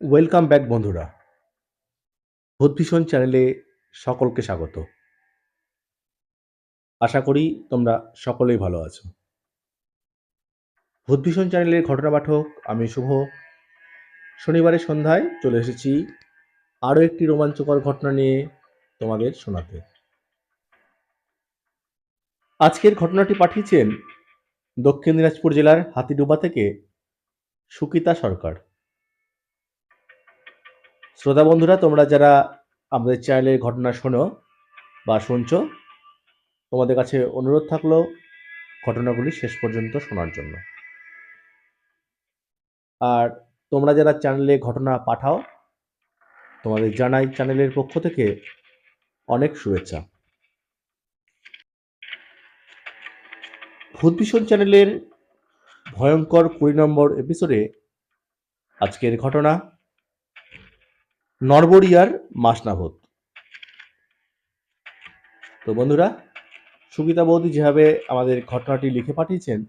Welcome back বন্ধুরা। ভূতভীষণ চ্যানেলে সকলকে স্বাগত। আশা করি তোমরা সকলেই ভালো আছো। ভূতভীষণ চ্যানেলের ঘটনা পাঠক আমি শুভ। শনিবারের সন্ধ্যায় চলে এসেছি আরও একটি রোমাঞ্চকর ঘটনা নিয়ে তোমাদের শোনাতে। আজকের ঘটনাটি পাঠিয়েছেন দক্ষিণ দিনাজপুর জেলার হাতিডুবা থেকে সুকিতা সরকার। শ্রোতা বন্ধুরা, তোমরা যারা আমাদের চ্যানেলের ঘটনা শোনো বা শুনছো, তোমাদের কাছে অনুরোধ থাকলো ঘটনাগুলি শেষ পর্যন্ত শোনার জন্য। আর তোমরা যারা চ্যানেলে ঘটনা পাঠাও, তোমাদের জানাই চ্যানেলের পক্ষ থেকে অনেক শুভেচ্ছা। ভূতভীষণ চ্যানেলের ভয়ঙ্কর 20 নম্বর এপিসোডে আজকের ঘটনা নরবরিয়ার মাসনা ভূত। তো বন্ধুরা, সুগীতা বৌদি যেভাবে আমাদের ঘটনাটি লিখে পাঠিয়েছেন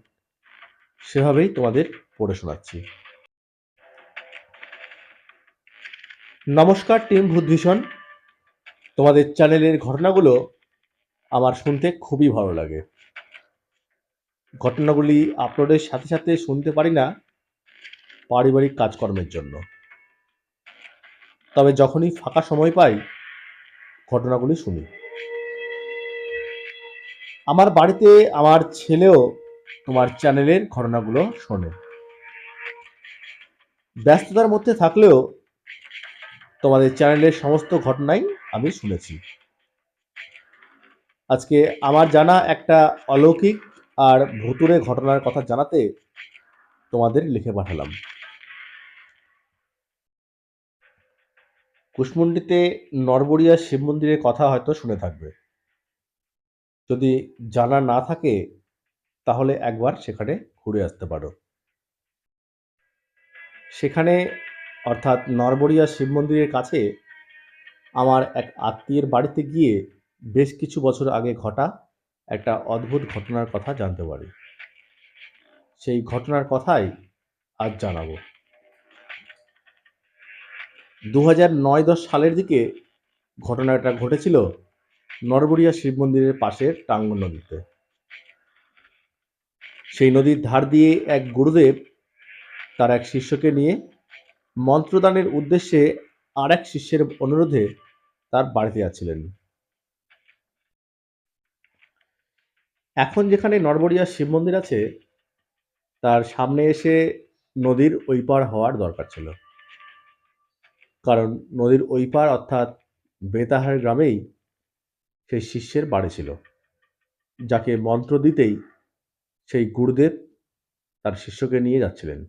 সেভাবেই তোমাদের পড়ে শোনাচ্ছি। নমস্কার টিম ভূতভীষণ। তোমাদের চ্যানেলের ঘটনাগুলো আমার শুনতে খুবই ভালো লাগে। ঘটনাগুলি আপলোডের সাথে সাথে শুনতে পারি না পারিবারিক কাজকর্মের জন্য, তবে যখনই ফাঁকা সময় পাই ঘটনাগুলি শুনি। আমার বাড়িতে আমার ছেলেও তোমার চ্যানেলের ঘটনাগুলো শোনে। ব্যস্ততার মধ্যে থাকলেও তোমাদের চ্যানেলের সমস্ত ঘটনাই আমি শুনেছি। আজকে আমার জানা একটা অলৌকিক আর ভুতুড়ে ঘটনার কথা জানাতে তোমাদের লিখে পাঠালাম। কুশমুন্ডিতে নরবরিয়া শিব মন্দিরের কথা হয়তো শুনে থাকবে। যদি জানা না থাকে তাহলে একবার সেখানে ঘুরে আসতে পারো। সেখানে অর্থাৎ নরবরিয়া শিব মন্দিরের কাছে আমার এক আত্মীয়ের বাড়িতে গিয়ে বেশ কিছু বছর আগে ঘটা একটা অদ্ভুত ঘটনার কথা জানতে পারি। সেই ঘটনার কথাই আজ জানাবো। 2009-10 সালের দিকে ঘটনাটা ঘটেছিল নরবরিয়া শিব মন্দিরের পাশের টাঙ্গন নদীতে। সেই নদীর ধার দিয়ে এক গুরুদেব তার এক শিষ্যকে নিয়ে মন্ত্রদানের উদ্দেশ্যে আর এক শিষ্যের অনুরোধে তার বাড়িতে যাচ্ছিলেন। এখন যেখানে নরবরিয়া শিব মন্দির আছে তার সামনে এসে নদীর ওই পার হওয়ার দরকার ছিল, কারণ নদীর ওই পার অর্থাৎ বেতাহার গ্রামেই সেই শিষ্যের বাড়ি ছিল, যাকে মন্ত্র দিতেই সেই গুরুদেব তার শিষ্যকে নিয়ে যাচ্ছিলেন।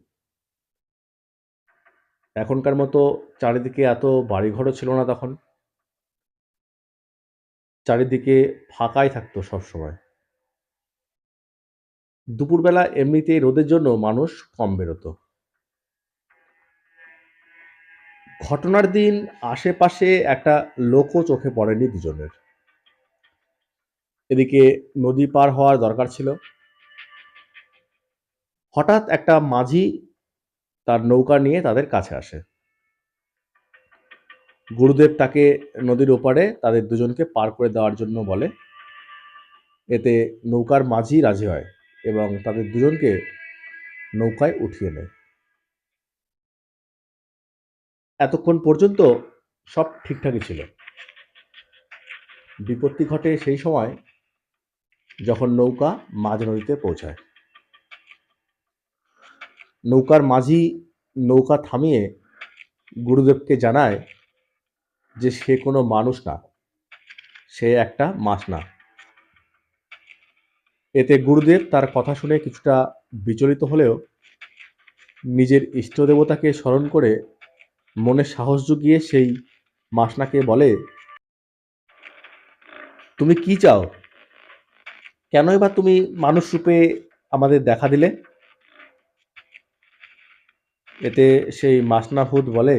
এখনকার মতো চারিদিকে এত বাড়িঘরও ছিল না তখন, চারিদিকে ফাঁকাই থাকতো সবসময়। দুপুরবেলা এমনিতেই রোদের জন্য মানুষ কম বেরোতো। ঘটনার দিন আশেপাশে একটা লোকও চোখে পড়েনি দুজনের। এদিকে নদী পার হওয়ার দরকার ছিল। হঠাৎ একটা মাঝি তার নৌকা নিয়ে তাদের কাছে আসে। গুরুদেব তাকে নদীর ওপারে তাদের দুজনকে পার করে দেওয়ার জন্য বলে। এতে নৌকার মাঝি রাজি হয় এবং তাদের দুজনকে নৌকায় উঠিয়ে নেয়। এতক্ষণ পর্যন্ত সব ঠিকঠাকই ছিল। বিপত্তি ঘটে সেই সময় যখন নৌকা মাঝ নদীতে পৌঁছায়। নৌকার মাঝি নৌকা থামিয়ে গুরুদেবকে জানায় যে সে কোনো মানুষ না, সে একটা মাসনা। এতে গুরুদেব তার কথা শুনে কিছুটা বিচলিত হলেও নিজের ইষ্ট দেবতাকে স্মরণ করে মনে সাহস জুগিয়ে সেই মাসনাকে বলে, তুমি কি চাও? কেনই বা তুমি মানুষ রূপে আমাদের দেখা দিলে? এতে সেই মাসনা ভূত বলে,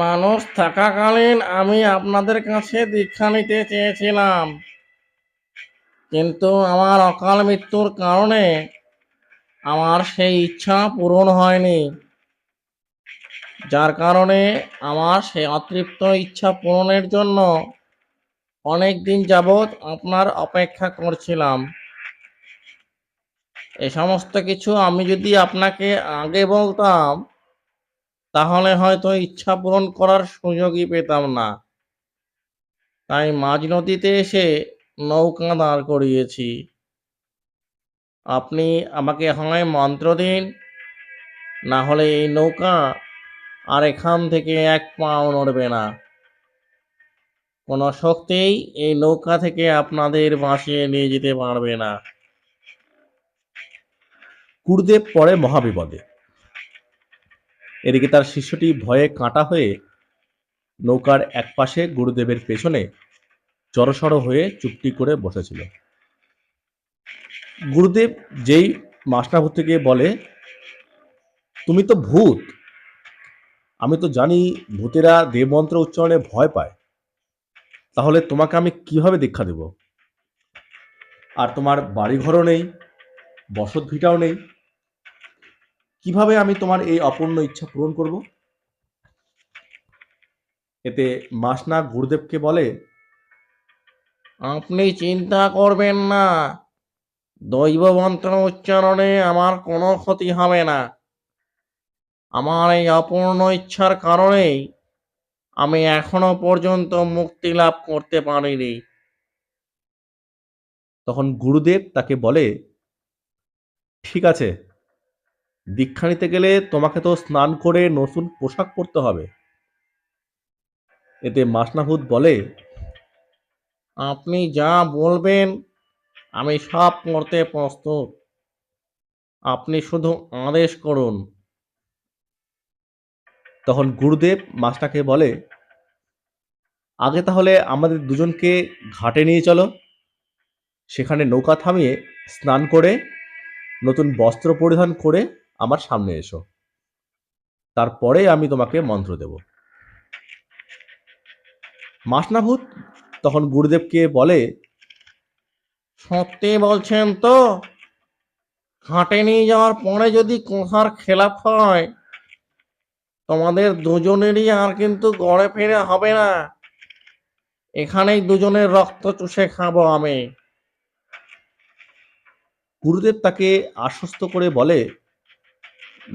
মানুষ থাকাকালীন আমি আপনাদের কাছে দীক্ষা নিতে চেয়েছিলাম, কিন্তু আমার অকাল মৃত্যুর কারণে আমার সেই ইচ্ছা পূরণ হয়নি। যার কারণে আমার সেই অতৃপ্ত ইচ্ছা পূরণের জন্য অনেক দিন যাবৎ আপনার অপেক্ষা করছিলাম। এ সমস্ত কিছু আমি যদি আপনাকে আগে বলতাম, তাহলে হয়তো ইচ্ছা পূরণ করার সুযোগই পেতাম না। তাই মাঝ নদীতে এসে নৌকা দাঁড় করিয়েছি। আপনি আমাকে হয় মন্ত্র দিন, না হলে এই নৌকা আর এখান থেকে এক পাও নড়বে না। কোনো শক্তিই এই নৌকা থেকে আপনাদের ভাসিয়ে নিয়ে যেতে পারবে না। গুরুদেব পড়ে মহাবিপদে। এদিকে তার শিষ্যটি ভয়ে কাঁটা হয়ে নৌকার একপাশে গুরুদেবের পেছনে জড়সড় হয়ে চুপটি করে বসেছিল। গুরুদেব যেই মাসনাভূতিকে বলে, তুমি তো ভূত। আমি তো জানি ভূতেরা দেবমন্ত্র উচ্চারণে ভয় পায়, তাহলে তোমাকে আমি কিভাবে দীক্ষা দেব? আর তোমার বাড়িঘরও নেই, বসত ভিটাও নেই, কিভাবে আমি তোমার এই অপূর্ণ ইচ্ছা পূরণ করব? এতে মাসনা গুরুদেবকে বলে, আপনি চিন্তা করবেন না, দৈব মন্ত্র উচ্চারণে আমার কোনো ক্ষতি হবে না। আমার এই অপূর্ণ ইচ্ছার কারণেই আমি এখনো পর্যন্ত মুক্তি লাভ করতে পারিনি। তখন গুরুদেব তাকে বলে, ঠিক আছে, দীক্ষা নিতে গেলে তোমাকে তো স্নান করে নতুন পোশাক পরতে হবে। এতে মাসনাভূত বলে, আপনি যা বলবেন আমি সব করতে প্রস্তুত। আপনি শুধু আদেশ করুন। তখন গুরুদেব মাসটাকে বলে, আগে তাহলে আমাদের দুজনকে ঘাটে নিয়ে চলো, সেখানে নৌকা থামিয়ে স্নান করে নতুন বস্ত্র পরিধান করে আমার সামনে এসো, তারপরে আমি তোমাকে মন্ত্র দেব। মাসনাভূত তখন গুরুদেবকে বলে, সত্যি বলছেন তো? ঘাটে নিয়ে যাওয়ার পরে যদি কথার খেলাপ হয়, তোমাদের দুজনেরই আর কিন্তু গড়ে ফিরে হবে না। এখানেই দুজনের রক্ত চুষে খাবো আমি। গুরুদেব তাকে আশ্বস্ত করে বলে,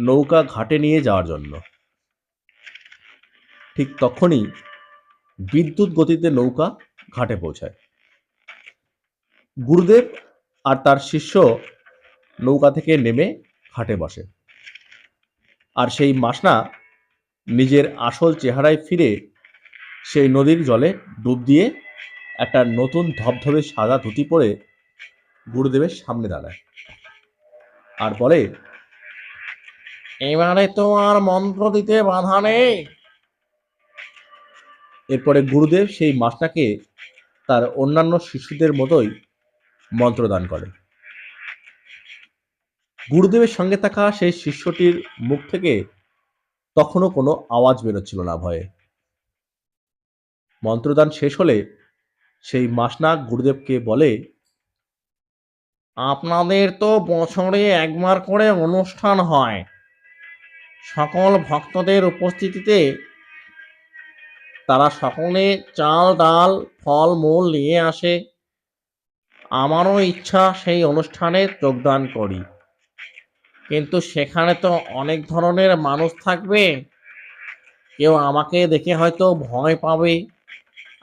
নৌকা ঘাটে নিয়ে যাওয়ার জন্য। ঠিক তখনই বিদ্যুৎ গতিতে নৌকা ঘাটে পৌঁছায়। গুরুদেব আর তার শিষ্য নৌকা থেকে নেমে ঘাটে বসে। আর সেই মাসনা নিজের আসল চেহারায় ফিরে সেই নদীর জলে ডুব দিয়ে একটা নতুন ধবধবে সাদা ধুতি পরে গুরুদেবের সামনে দাঁড়ায় আর বলে, এবারে তো আর মন্ত্র দিতে বাধা নেই। এরপরে গুরুদেব সেই মাসনাকে তার অন্যান্য শিশুদের মতোই মন্ত্রদান করে। গুরুদেবের সঙ্গে থাকা সেই শিষ্যটির মুখ থেকে তখনও কোনো আওয়াজ বেরোচ্ছিল না ভয়ে। মন্ত্রদান শেষ হলে সেই মাসনা গুরুদেবকে বলে, আপনাদের তো বছরে একবার করে অনুষ্ঠান হয়। সকল ভক্তদের উপস্থিতিতে তারা সকলে চাল ডাল ফল মূল নিয়ে আসে। আমারও ইচ্ছা সেই অনুষ্ঠানে যোগদান করি, কিন্তু সেখানে তো অনেক ধরনের মানুষ থাকবে। কেউ আমাকে দেখে হয়তো ভয় পাবে,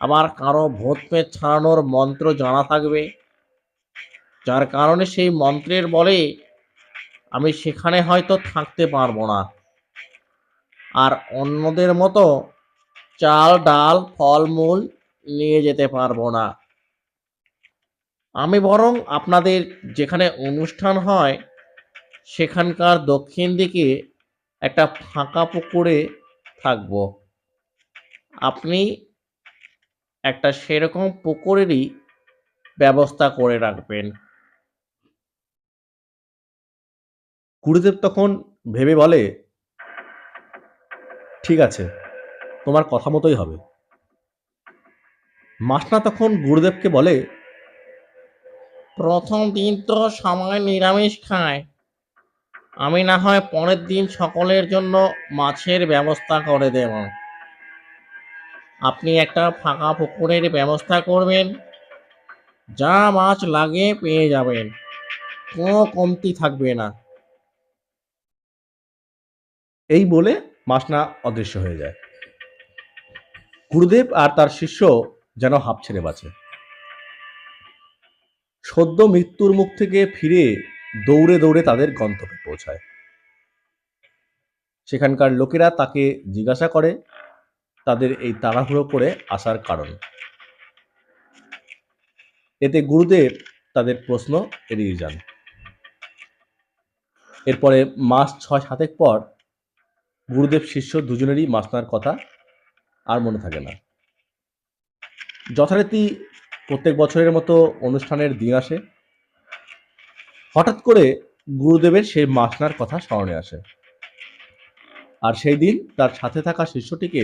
আবার কারো ভূত পেট ছাড়ানোর মন্ত্র জানা থাকবে, যার কারণে সেই মন্ত্রের বলে আমি সেখানে হয়তো থাকতে পারবো না। আর অন্যদের মতো চাল ডাল ফলমূল নিয়ে যেতে পারবো না। আমি বরং আপনাদের যেখানে অনুষ্ঠান হয় সেখানকার দক্ষিণ দিকে একটা ফাঁকা পুকুরে থাকবো। আপনি একটা সেরকম পুকুরেরই ব্যবস্থা করে রাখবেন। গুরুদেব তখন ভেবে বলে, ঠিক আছে, তোমার কথা মতোই হবে। মাসনা তখন গুরুদেবকে বলে, প্রথম দিন তো সবাই নিরামিষ খায়, আমি না হয় পরের দিন সকলের জন্য মাছের ব্যবস্থা করে দেব। আপনি একটা ফাঁকা পুকুরের ব্যবস্থা করবেন, যা মাছ লাগে পেয়ে যাবেন, কোনো কমতি থাকবে না। এই বলে মাসনা অদৃশ্য হয়ে যায়। গুরুদেব আর তার শিষ্য যেন হাঁপ ছেড়ে বাঁচে। সদ্য মৃত্যুর মুখ থেকে ফিরে দৌড়ে দৌড়ে তাদের গন্তব্যে পৌঁছায়। সেখানকার লোকেরা তাকে জিজ্ঞাসা করে তাদের এই তাড়াহুড়ো করে আসার কারণ। এতে গুরুদেব তাদের প্রশ্ন এড়িয়ে যান। এরপরে মাস ৬-৭ পর গুরুদেব শিষ্য দুজনেরই মাসনার কথা আর মনে থাকে না। যথারীতি প্রত্যেক বছরের মতো অনুষ্ঠানের দিন আসে। হঠাৎ করে গুরুদেবের সেই মাসনার কথা স্মরণে আসে, আর সেই দিন তার সাথে থাকা শিষ্যটিকে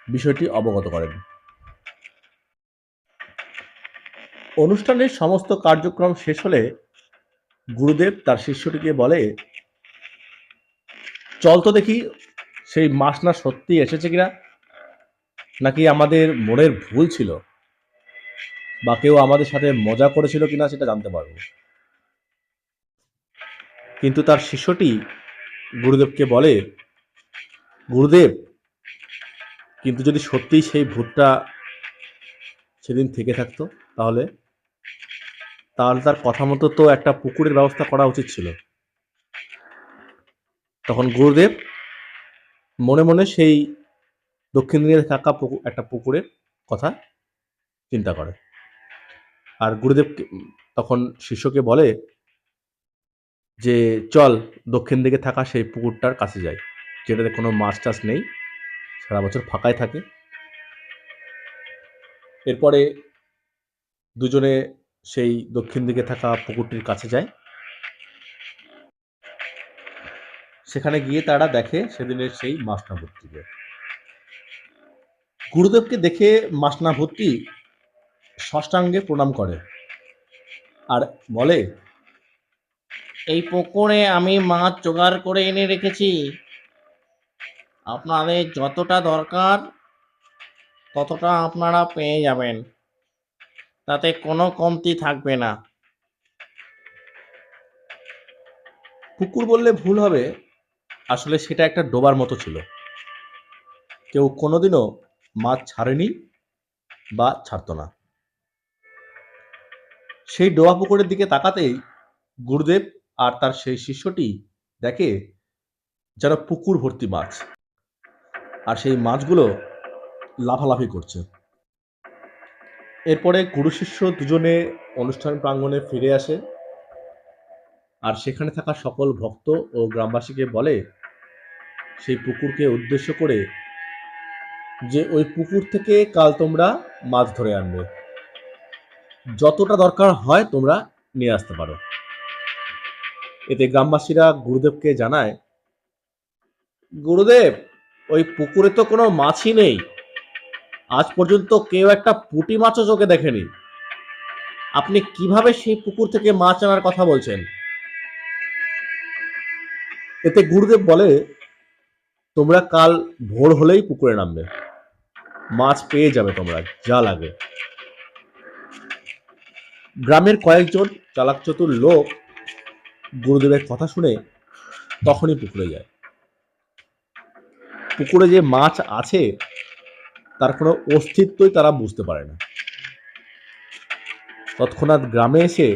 বিষয়টি অবগত করেন। অনুষ্ঠানের সমস্ত কার্যক্রম শেষ হলে গুরুদেব তার শিষ্যটিকে বলে, চল তো দেখি সেই মাসনা সত্যি এসেছে কিনা, নাকি আমাদের মনের ভুল ছিল, বা কেউ আমাদের সাথে মজা করেছিল কিনা সেটা জানতে পারবো। কিন্তু তার শিষ্যটি গুরুদেবকে বলে, গুরুদেব, কিন্তু যদি সত্যিই সেই ভূতটা সেদিন থেকে থাকতো তাহলে তাহলে তার কথা মতো তো একটা পুকুরের ব্যবস্থা করা উচিত ছিল। তখন গুরুদেব মনে মনে সেই দক্ষিণ দিকে থাকা একটা পুকুরের কথা চিন্তা করে, আর গুরুদেব তখন শিষ্যকে বলে যে চল দক্ষিণ দিকে থাকা সেই পুকুরটার কাছে যাই, যেটাতে কোনো মাছ টাছ নেই, সারা বছর ফাঁকাই থাকে। এরপরে দুজনে সেই দক্ষিণ দিকে থাকা পুকুরটির কাছে যায়। সেখানে গিয়ে তারা দেখে সেদিনের সেই মাসনা ভূতটিকে। গুরুদেবকে দেখে মাসনা ভূতটি ষষ্ঠাঙ্গে প্রণাম করে আর বলে, এই পুকুরে আমি মাছ জোগাড় করে এনে রেখেছি, আপনাদের যতটা দরকার ততটা আপনারা পেয়ে যাবেন, তাতে কোনো কমতি থাকবে না। পুকুর বললে ভুল হবে, আসলে সেটা একটা ডোবার মতো ছিল। কেউ কোনোদিনও মাছ ছাড়েনি বা ছাড়তো না। সেই ডোবা পুকুরের দিকে তাকাতেই গুরুদেব আর তার সেই শিষ্যটি দেখে যেন পুকুর ভর্তি মাছ, আর সেই মাছগুলো লাফালাফি করছে। এরপরে গুরু শিষ্য দুজনে অনুষ্ঠান প্রাঙ্গণে ফিরে আসে, আর সেখানে থাকা সকল ভক্ত ও গ্রামবাসীকে বলে সেই পুকুরকে উদ্দেশ্য করে যে ওই পুকুর থেকে কাল তোমরা মাছ ধরে আনবে, যতটা দরকার হয় তোমরা নিয়ে আসতে পারো। এতে গ্রামবাসীরা গুরুদেবকে জানায়, গুরুদেব, ওই পুকুরে তো কোনো মাছই নেই, আজ পর্যন্ত কেউ একটা পুঁটি মাছও চোখে দেখেনি, আপনি কিভাবে সেই পুকুর থেকে মাছ আনার কথা বলছেন? এতে গুরুদেব বলে, তোমরা কাল ভোর হলেই পুকুরে নামবে, মাছ পেয়ে যাবে তোমরা যা লাগে। গ্রামের কয়েকজন চালাক চতুর লোক গুরুদেবের কথা শুনে তখনই পুকুরে যায়। পুকুরে যে মাছ আছে তার কোনো অস্তিত্বই তারা বুঝতে পারে না। তৎক্ষণাৎ গ্রামে এসে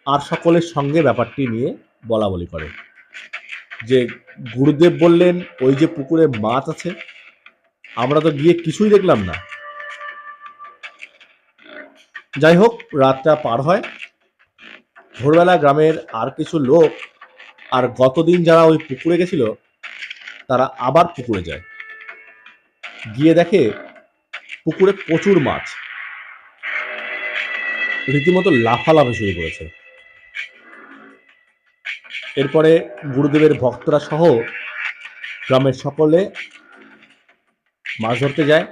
আর সকলের সঙ্গে ব্যাপারটি নিয়ে বলা বলি করে যে গুরুদেব বললেন ওই যে পুকুরে মাছ আছে, আমরা তো গিয়ে কিছুই দেখলাম না। যাই হোক, রাতটা পার হয়। ভোরবেলা গ্রামের আর কিছু লোক আর গতদিন যারা ওই পুকুরে গেছিল তারা আবার পুকুরে যায়, গিয়ে দেখে পুকুরে প্রচুর মাছ, রীতিমতো লাফালাফি শুরু করেছে। এরপরে গুরুদেবের ভক্তরা সহ গ্রামের সকলে মাছ ধরতে যায়।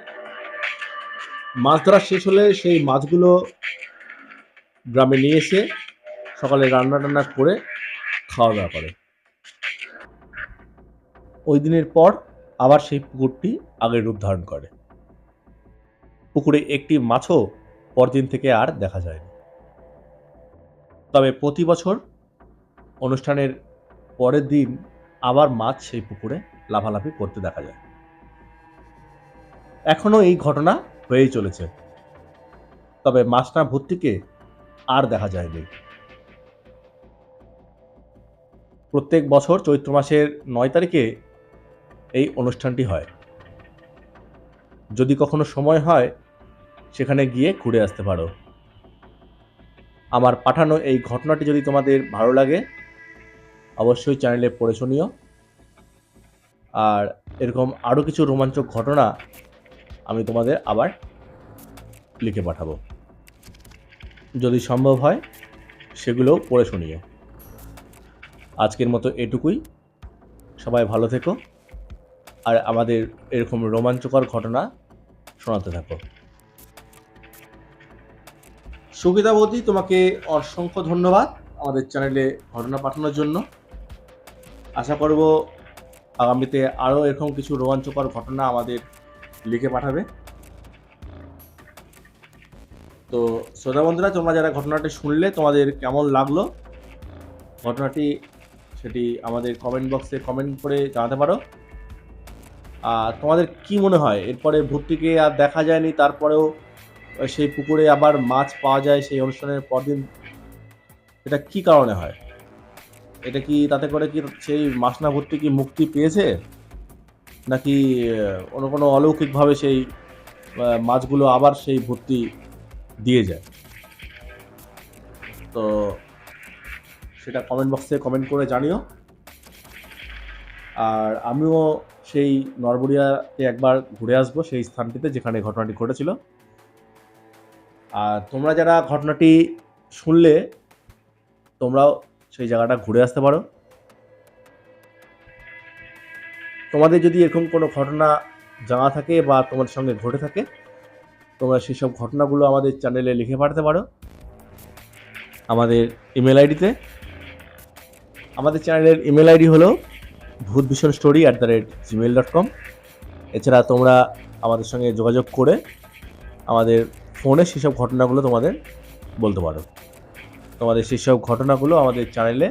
মাছ ধরা শেষ হলে সেই মাছগুলো গ্রামে নিয়ে এসে সকালে রান্না টান্না করে খাওয়া দাওয়া করে। ওই দিনের পর আবার সেই পুকুরটি আগের রূপ ধারণ করে। পুকুরে একটি মাছও পরদিন থেকে আর দেখা যায়নি। তবে প্রতি বছর অনুষ্ঠানের পরের দিন আবার মাছ সেই পুকুরে লাফালাফি করতে দেখা যায়। এখনো এই ঘটনা হয়েই চলেছে, তবে মাছনা ভর্তিকে আর দেখা যায়নি। প্রত্যেক বছর চৈত্র মাসের 9 তারিখে এই অনুষ্ঠানটি হয়। যদি কখনো সময় হয় সেখানে গিয়ে ঘুরে আসতে পারো। আমার পাঠানো এই ঘটনাটি যদি তোমাদের ভালো লাগে অবশ্যই চ্যানেলে পড়ে শুনিও। আর এরকম আরও কিছু রোমাঞ্চক ঘটনা আমি তোমাদের আবার লিখে পাঠাবো, যদি সম্ভব হয় সেগুলোও পড়ে শুনিও। আজকের মতো এটুকুই। সবাই ভালো থেকো আর আমাদের এরকম রোমাঞ্চকর ঘটনা শোনাতে থাকো। সুবিধা বৌদি, তোমাকে অসংখ্য ধন্যবাদ আমাদের চ্যানেলে ঘটনা পাঠানোর জন্য। আশা করব আগামীতে আরও এরকম কিছু রোমাঞ্চকর ঘটনা আমাদের লিখে পাঠাবে। তো শ্রোতা বন্ধুরা, তোমরা যারা ঘটনাটি শুনলে তোমাদের কেমন লাগলো ঘটনাটি, সেটি আমাদের কমেন্ট বক্সে কমেন্ট করে জানাতে পারো। আর তোমাদের কি মনে হয় এরপরে ভূতটিকে আর দেখা যায়নি, তারপরেও সেই পুকুরে আবার মাছ পাওয়া যায় সেই অনুষ্ঠানের পরদিন, এটা কি কারণে হয়? এটা কি তাতে করে কি সেই মাসনা ভূতটি কি মুক্তি পেয়েছে, নাকি অন্য কোনো অলৌকিকভাবে সেই মাছগুলো আবার সেই ভূতটি দিয়ে যায়? তো সেটা কমেন্ট বক্সে কমেন্ট করে জানিও। আর আমিও সেই নরবরিয়াতে একবার ঘুরে আসবো, সেই স্থানটিতে যেখানে ঘটনাটি ঘটেছিল। আর তোমরা যারা ঘটনাটি শুনলে তোমরাও সেই জায়গাটা ঘুরে আসতে পারো। তোমাদের যদি এরকম কোনো ঘটনা জানা থাকে বা তোমাদের সঙ্গে ঘটে থাকে, তোমরা সেসব ঘটনাগুলো আমাদের চ্যানেলে লিখে পাঠাতে পারো আমাদের ইমেল আইডিতে। আমাদের চ্যানেলের ইমেল আইডি হলো bhutbhishonstory@gmail.com। এছাড়া তোমরা আমাদের সঙ্গে যোগাযোগ করে আমাদের ফোনে সেসব ঘটনাগুলো তোমাদের বলতে পারো। তোমাদের সেসব ঘটনাগুলো আমাদের চ্যানেলে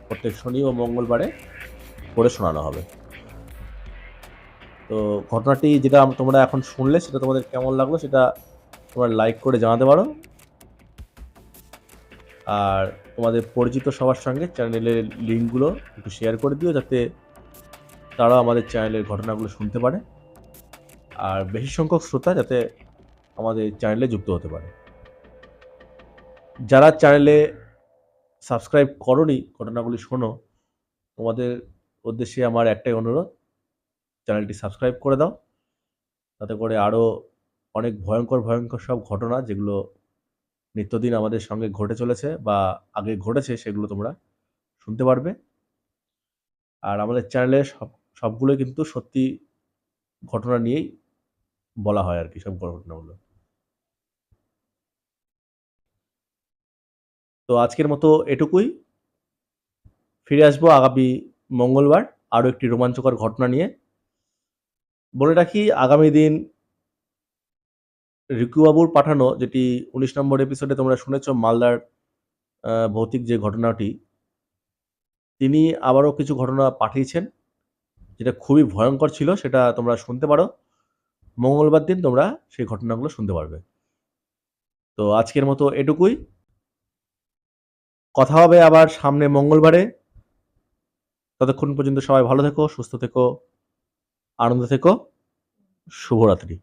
প্রত্যেক শনি ও মঙ্গলবারে পড়ে শোনানো হবে। তো ঘটনাটি যেটা তোমরা এখন শুনলে সেটা তোমাদের কেমন লাগলো সেটা তোমরা লাইক করে জানাতে পারো। আর তোমাদের পরিচিত সবার সঙ্গে চ্যানেলের লিঙ্কগুলো একটু শেয়ার করে দিও, যাতে তারাও আমাদের চ্যানেলের ঘটনাগুলো শুনতে পারে আর বেশি সংখ্যক শ্রোতা যাতে আমাদের চ্যানেলে যুক্ত হতে পারে। যারা চ্যানেলে সাবস্ক্রাইব করোনি, ঘটনাগুলি শোনো, তোমাদের উদ্দেশ্যে আমার একটাই অনুরোধ, চ্যানেলটি সাবস্ক্রাইব করে দাও, তাতে করে আরও অনেক ভয়ঙ্কর ভয়ঙ্কর সব ঘটনা যেগুলো নিত্যদিন আমাদের সঙ্গে ঘটে চলেছে বা আগে ঘটেছে সেগুলো তোমরা শুনতে পারবে। আর আমাদের চ্যানেলে সবগুলোই কিন্তু সত্যি ঘটনা নিয়েই বলা হয় আর কি, সব ঘটনাগুলো। তো আজকের মতো এটুকুই। ফিরে আসবো আগামী মঙ্গলবার আরও একটি রোমাঞ্চকর ঘটনা নিয়ে। বলে রাখি, আগামী দিন রিকুবাবুর পাঠানো, যেটি 19 নম্বর এপিসোডে তোমরা শুনেছ, মালদার ভৌতিক যে ঘটনাটি, তিনি আবারও কিছু ঘটনা পাঠিয়েছেন যেটা খুবই ভয়ঙ্কর ছিল, সেটা তোমরা শুনতে পারো। মঙ্গলবার দিন তোমরা সেই ঘটনাগুলো শুনতে পারবে। তো আজকের মতো এটুকুই। কথা হবে আবার সামনে মঙ্গলবারে। ততক্ষণ পর্যন্ত সবাই ভালো থেকো, সুস্থ থেকো, আনন্দ থেকো। শুভরাত্রি।